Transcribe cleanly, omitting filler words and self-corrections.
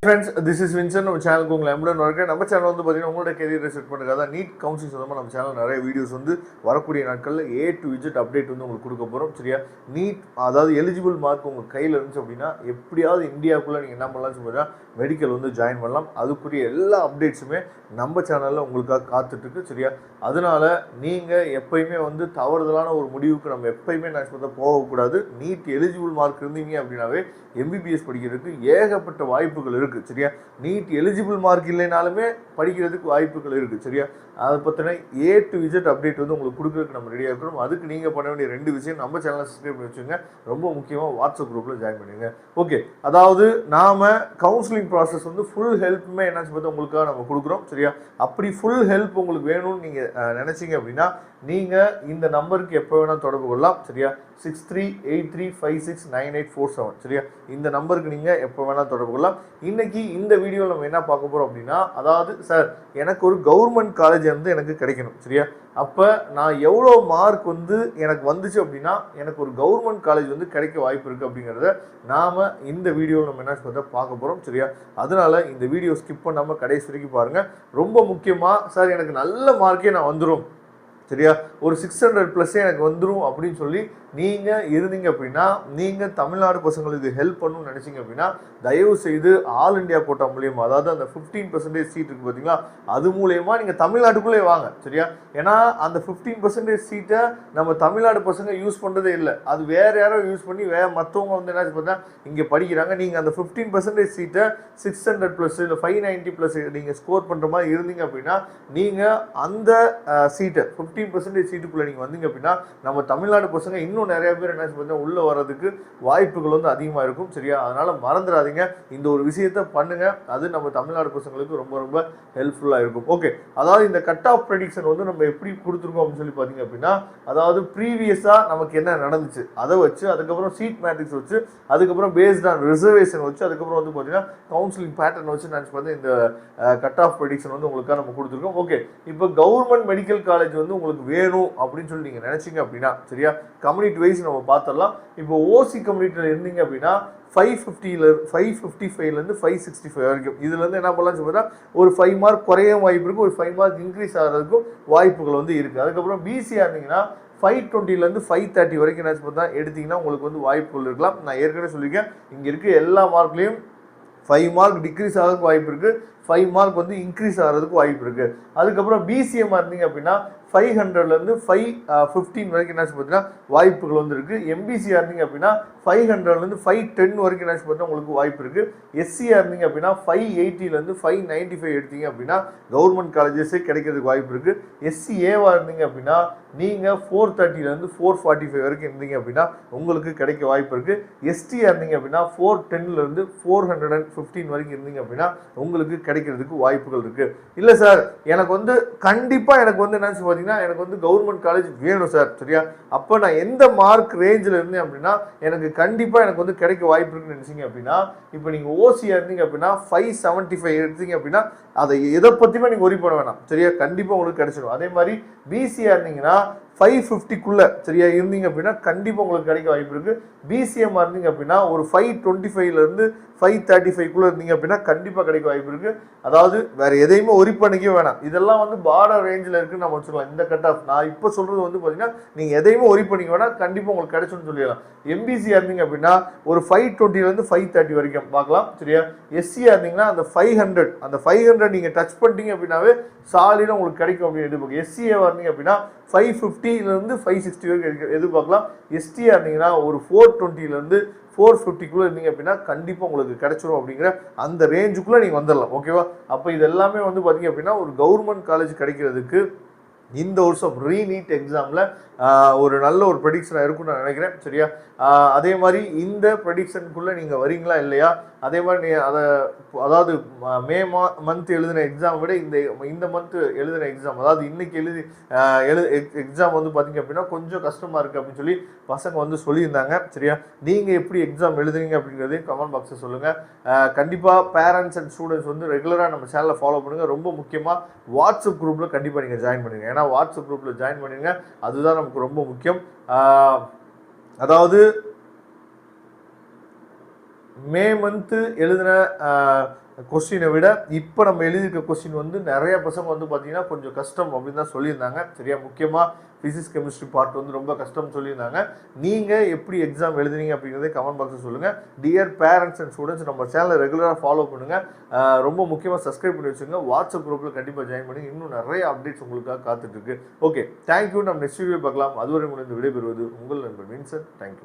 Friends, this is Vinson. நம்ம சேனலுக்கு உங்களை எம்புடன் வரேன். நம்ம சேனல் வந்து பார்த்தீங்கன்னா உங்களோட கெரியரை செட் பண்ணுறதுக்காக நீட் கவுன்சிலிங் சொந்தமாக நம்ம சேனல் நிறைய வீடியோஸ் வந்து வரக்கூடிய நாட்களில் A to Z அப்டேட் வந்து உங்களுக்கு கொடுக்க போகிறோம். சரியா? நீட் அதாவது எலிஜிபிள் மார்க் உங்கள் கையில் இருந்துச்சு அப்படின்னா எப்படியாவது இந்தியாவுக்குள்ளே நீங்கள் என்ன பண்ணலாம்னு சொல்லினா மெடிக்கல் வந்து ஜாயின் பண்ணலாம். அதுக்குரிய எல்லா அப்டேட்ஸுமே நம்ம சேனலில் உங்களுக்காக காத்துட்ருக்கு. சரியா? அதனால் நீங்கள் எப்பயுமே வந்து தவறுதலான ஒரு முடிவுக்கு நம்ம எப்பயுமே நான் போகக்கூடாது. நீட் எலிஜிபிள் மார்க் இருந்தீங்க அப்படின்னாவே MBBS படிக்கிறதுக்கு ஏகப்பட்ட வாய்ப்புகள் இருக்குது. சரியா? நீட் எலிஜிபிள் மார்க் இல்லைனாலுமே படிக்கிறதுக்கு வாய்ப்புகள் இருக்குது. சரியா? அதை பற்றின A to Z அப்டேட் வந்து உங்களுக்கு கொடுக்குறதுக்கு நம்ம ரெடியாக இருக்கிறோம். அதுக்கு நீங்கள் பண்ண வேண்டிய 2 விஷயம், நம்ம சேனலை சப்ஸ்கிரைப் பண்ணி வச்சுங்க. ரொம்ப முக்கியமாக வாட்ஸ்அப் குரூப்பில் ஜாயின் பண்ணிடுங்க. ஓகே, அதாவது நாம் கவுன்சிலிங் ப்ராசஸ் வந்து ஃபுல் ஹெல்ப்புமே என்னாச்சு பார்த்தா உங்களுக்காக நம்ம கொடுக்குறோம். சரியா? அப்படி ஃபுல் ஹெல்ப் உங்களுக்கு வேணும்னு நீங்கள் நினச்சிங்க அப்படின்னா நீங்கள் இந்த நம்பருக்கு எப்போ வேணால் தொடர்பு கொள்ளலாம். சரியா? 6383569847. சரியா? இந்த நம்பருக்கு நீங்கள் எப்போ வேணால் தொடர்பு கொள்ளலாம். இன்னைக்கு இந்த வீடியோவில் நம்ம என்ன பார்க்க போகிறோம் அப்படின்னா, அதாவது சார் எனக்கு ஒரு கவர்மெண்ட் காலேஜ் வந்து எனக்கு கிடைக்கணும். சரியா? அப்போ நான் எவ்வளோ மார்க் வந்து எனக்கு வந்துச்சு அப்படின்னா எனக்கு ஒரு கவர்மெண்ட் காலேஜ் வந்து கிடைக்க வாய்ப்பு இருக்குது அப்படிங்கிறத நாம் இந்த வீடியோவில் நம்ம என்ன பார்க்க போகிறோம். சரியா? அதனால் இந்த வீடியோ ஸ்கிப் பண்ணாமல் கடைசி வரைக்கும் பாருங்கள். ரொம்ப முக்கியமாக சார் எனக்கு நல்ல மார்க்கே நான் வந்துடும், சரியா, ஒரு 600+ எனக்கு வந்துடும் அப்படின்னு சொல்லி நீங்கள் இருந்தீங்க அப்படின்னா, நீங்கள் தமிழ்நாடு பசங்களுக்கு ஹெல்ப் பண்ணணும்னு நினச்சிங்க அப்படின்னா தயவு செய்து ஆல் இண்டியா கோட்டா மூலியமாக, அதாவது அந்த 15% சீட் இருக்குது பார்த்தீங்களா, அது மூலயமா நீங்கள் தமிழ்நாட்டுக்குள்ளே வாங்க. சரியா? ஏன்னா அந்த 15% சீட்டை நம்ம தமிழ்நாடு பசங்க யூஸ் பண்ணுறதே இல்லை. அது வேறு யாரோ யூஸ் பண்ணி மற்றவங்க வந்து என்ன பார்த்தா இங்கே படிக்கிறாங்க. நீங்கள் அந்த 15% சீட்டை 600+ இல்லை 590+ நீங்கள் ஸ்கோர் பண்ணுற மாதிரி இருந்தீங்க அப்படின்னா நீங்கள் அந்த சீட்டை 15% சீட்டுக்குள்ளே நீங்கள் வந்தீங்க அப்படின்னா நம்ம தமிழ்நாடு பசங்க இன்னும் நிறைய பேர் என்ன பண்ண உள்ள வர்றதுக்கு வாய்ப்புகள் வந்து அதிகமாக இருக்கும். சரியா? அதனால மறந்துடாதீங்க, இந்த ஒரு விஷயத்தை பண்ணுங்க. அது நம்ம தமிழ்நாடு பசங்களுக்கு ரொம்ப ரொம்ப ஹெல்ப்ஃபுல்லாக இருக்கும். ஓகே, அதாவது இந்த கட் ஆஃப் ப்ரெடிக்ஷன் வந்து நம்ம எப்படி கொடுத்துருக்கோம் அப்படின்னு சொல்லி பார்த்தீங்க அப்படின்னா, அதாவது ப்ரீவியஸாக நமக்கு என்ன நடந்துச்சு அதை வச்சு, அதுக்கப்புறம் சீட் மேட்ரிக்ஸ் வச்சு, அதுக்கப்புறம் பேஸ்ட் ஆன் ரிசர்வேஷன் வச்சு, அதுக்கப்புறம் வந்து பார்த்தீங்கன்னா கவுன்சிலிங் பேட்டர்ன் வச்சு நினச்சி பார்த்து இந்த கட் ஆஃப் ப்ரெடிக்ஷன் வந்து உங்களுக்காக நம்ம கொடுத்துருக்கோம். ஓகே, இப்போ கவர்மெண்ட் மெடிக்கல் காலேஜ் வந்து உங்களுக்கு வேணும் அப்படின்னு சொல்லி நீங்கள் நினச்சிங்க அப்படின்னா, சரியா, கம்யூனிட்டி வைஸ் நம்ம பார்த்துடலாம். இப்போ ஓசி கம்யூனிட்டியில் இருந்தீங்க அப்படின்னா 555 565 வரைக்கும் இதுலேருந்து என்ன பண்ணலாம்னு சொல்லிட்டா ஒரு 5 மார்க் குறையும் வாய்ப்பு இருக்குது, ஒரு 5 மார்க் இன்க்ரீஸ் ஆகிறதுக்கும் வாய்ப்புகள் வந்து இருக்குது. அதுக்கப்புறம் பிசியாக இருந்தீங்கன்னா 520 530 வரைக்கும் என்ன பார்த்தா எடுத்திங்கன்னா உங்களுக்கு வந்து வாய்ப்புகள் இருக்கலாம். நான் ஏற்கனவே சொல்லியிருக்கேன், இங்கே இருக்க எல்லா மார்க்லேயும் 5 மார்க் டிக்ரீஸ் ஆகிறதுக்கு வாய்ப்பு இருக்குது, 5 மார்க் வந்து இன்க்ரீஸ் ஆகிறதுக்கு வாய்ப்பு இருக்குது. அதுக்கப்புறம் பிசிஎம் இருந்தீங்க அப்படின்னா 500 515 வரைக்கும் என்ன பார்த்தீங்கன்னா வாய்ப்புகள் வந்து இருக்குது. எம்பிசியாக இருந்தீங்க அப்படின்னா 500 510 வரைக்கும் என்ன பார்த்தா உங்களுக்கு வாய்ப்பு இருக்குது. எஸ்சியாக இருந்தீங்க அப்படின்னா 580 595 எடுத்தீங்க அப்படின்னா கவர்மெண்ட் காலேஜஸே கிடைக்கிறதுக்கு வாய்ப்பு இருக்குது. எஸ்சிஏவாக இருந்தீங்க அப்படின்னா நீங்கள் 430 445 வரைக்கும் இருந்தீங்க அப்படின்னா உங்களுக்கு கிடைக்க வாய்ப்பு இருக்குது. எஸ்டியாக இருந்தீங்க அப்படின்னா 410 415 வரைக்கும் இருந்தீங்க அப்படின்னா உங்களுக்கு கிடைக்கிறதுக்கு வாய்ப்புகள் இருக்குது. இல்லை சார் எனக்கு வந்து கண்டிப்பாக எனக்கு வந்து என்ன பார்த்தீங்கன்னா எனக்கு வந்து கவர்மெண்ட் காலேஜ் வேணும் சார், சரியா, அப்போ நான் எந்த மார்க் ரேஞ்சில் இருந்தேன் அப்படின்னா எனக்கு கண்டிப்பாக எனக்கு வந்து கிடைக்க வாய்ப்பு இருக்குன்னு நினச்சிங்க அப்படின்னா, இப்போ நீங்கள் ஓசியாக இருந்தீங்க அப்படின்னா 575 எடுத்தீங்க அப்படின்னா அதை எதை பற்றியுமே நீங்கள் ஒரி பண்ண வேணாம். சரியா? கண்டிப்பாக உங்களுக்கு கிடைச்சிடும். அதே மாதிரி பிசியாக இருந்தீங்கன்னா 550 சரியா இருந்தீங்க அப்படின்னா கண்டிப்பாக உங்களுக்கு கிடைக்க வாய்ப்பு இருக்குது. பிசிஎம் இருந்தீங்க அப்படின்னா ஒரு 525 535 இருந்தீங்க அப்படின்னா கண்டிப்பாக கிடைக்க வாய்ப்பு இருக்குது. அதாவது வேறு எதையுமே ஒரி பண்ணிக்கவே வேணாம். இதெல்லாம் வந்து பார்டர் ரேஞ்சில் இருக்குன்னு நம்ம வச்சுக்கலாம். இந்த கட் ஆஃப் நான் இப்போ சொல்கிறது வந்து பார்த்தீங்கன்னா நீங்கள் எதையுமே ஒரி பண்ணிக்க வேணாம், கண்டிப்பாக உங்களுக்கு கிடைச்சுன்னு சொல்லிடலாம். எம்பிசியாக இருந்தீங்க அப்படின்னா ஒரு 520 530 வரைக்கும் பார்க்கலாம். சரியா? எஸ்சியாக இருந்தீங்கன்னா அந்த 500 அந்த 500 நீங்கள் டச் பண்ணிட்டீங்க அப்படின்னாவே சாலிடாக உங்களுக்கு கிடைக்கும் அப்படின்னு எதிர்பார்க்க. எஸ்சிஏவாக இருந்தீங்க அப்படின்னா 550 560 வரைக்கும் எதிர்பார்க்கலாம். எஸ்டியாக இருந்தீங்கன்னா ஒரு 420 450 இருந்தீங்க அப்படின்னா கண்டிப்பாக உங்களுக்கு கிடைச்சிரும் அப்படிங்கிற அந்த ரேஞ்சுக்குள்ளே நீங்கள் வந்துடலாம். ஓகேவா? அப்போ இது எல்லாமே வந்து பார்த்தீங்க அப்படின்னா ஒரு கவர்மெண்ட் காலேஜ் கிடைக்கிறதுக்கு இந்த வருஷம் ரீநீட் எக்ஸாமில் ஒரு நல்ல ஒரு ப்ரெடிக்ஷனாக இருக்குன்னு நான் நினைக்கிறேன். சரியா? அதே மாதிரி இந்த ப்ரெடிக்ஷனுக்குள்ளே நீங்கள் வரீங்களா இல்லையா, அதே மாதிரி அதாவது மே மந்த் எழுதின எக்ஸாம் விட இந்த மந்த் எழுதின எக்ஸாம், அதாவது இன்னைக்கு எக்ஸாம் வந்து பார்த்தீங்க அப்படின்னா கொஞ்சம் கஷ்டமாக இருக்குது அப்படின்னு சொல்லி பசங்க வந்து சொல்லியிருந்தாங்க. சரியா? நீங்கள் எப்படி எக்ஸாம் எழுதுறீங்க அப்படிங்கிறதையும் கமெண்ட் பாக்ஸில் சொல்லுங்கள். கண்டிப்பாக பேரண்ட்ஸ் அண்ட் ஸ்டூடெண்ட்ஸ் வந்து ரெகுலராக நம்ம சேனலை ஃபாலோ பண்ணுங்கள். ரொம்ப முக்கியமாக வாட்ஸ்அப் குரூப்பில் கண்டிப்பாக நீங்கள் ஜாயின் பண்ணுங்கள். ஏன்னா வாட்ஸ்அப் குரூப்பில் ஜாயின் பண்ணுங்க, அதுதான் நமக்கு ரொம்ப முக்கியம். அதாவது மே மந்த்து எழுதின கொஸ்டினை விட இப்போ நம்ம எழுதியிருக்க கொஸ்டின் வந்து நிறைய பசங்க வந்து பார்த்தீங்கன்னா கொஞ்சம் கஷ்டம் அப்படின்னு தான் சொல்லியிருந்தாங்க. சரியா, முக்கியமாக ஃபிசிக்ஸ் கெமிஸ்ட்ரி பார்ட் வந்து ரொம்ப கஷ்டம்னு சொல்லியிருந்தாங்க. நீங்கள் எப்படி எக்ஸாம் எழுதுனீங்க அப்படிங்கிறத கமெண்ட் பாக்ஸில் சொல்லுங்கள். டியர் பேரண்ட்ஸ் அண்ட் ஸ்டூடெண்ட்ஸ், நம்ம சேனலை ரெகுலராக ஃபாலோ பண்ணுங்கள். ரொம்ப முக்கியமாக சப்ஸ்கிரைப் பண்ணி வச்சுங்க. வாட்ஸ்அப் குரூப்பில் கண்டிப்பாக ஜாயின் பண்ணி இன்னும் நிறைய அப்டேட்ஸ் உங்களுக்காக காத்துட்ருக்கு. Okay, thank you. நம்ம நெக்ஸ்ட் வீடியோ பார்க்கலாம். அதுவரை உங்களுக்கு விடைபெறுவது உங்கள் நண்பர் வின்சென்ட். தேங்க்யூ.